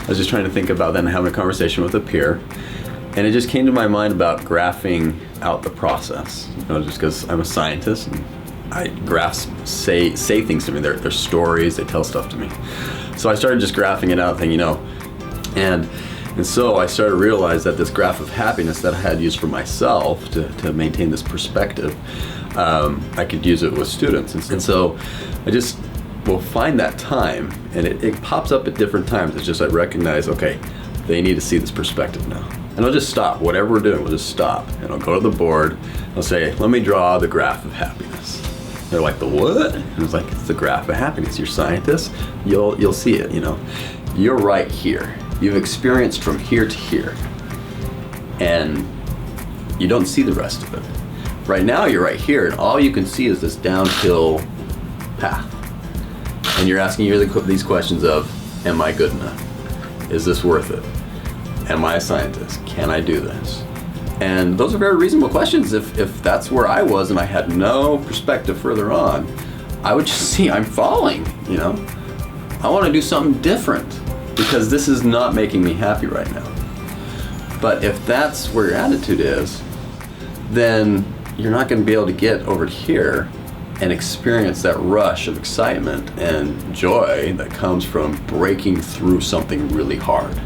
I was just trying to think about then having a conversation with a peer, and it just came to my mind about graphing out the process. Just because I'm a scientist, and graphs say things to me. They're stories. They tell stuff to me. So I started just graphing it out, thinking, and so I started to realize that this graph of happiness that I had used for myself to maintain this perspective, I could use it with students. And so I just will find that time, and it pops up at different times. It's just I recognize, okay, they need to see this perspective now. And I'll just stop. Whatever we're doing, we'll just stop. And I'll go to the board. I'll say, let me draw the graph of happiness. They're like, the what? And I was like, it's the graph of happiness. You're scientists. You'll see it, You're right here. You've experienced from here to here. And you don't see the rest of it. Right now, you're right here, and all you can see is this downhill path. And you're asking these questions of, am I good enough? Is this worth it? Am I a scientist? Can I do this? And those are very reasonable questions. If that's where I was and I had no perspective further on, I would just see I'm falling, I want to do something different because this is not making me happy right now. But if that's where your attitude is, then you're not going to be able to get over here and experience that rush of excitement and joy that comes from breaking through something really hard.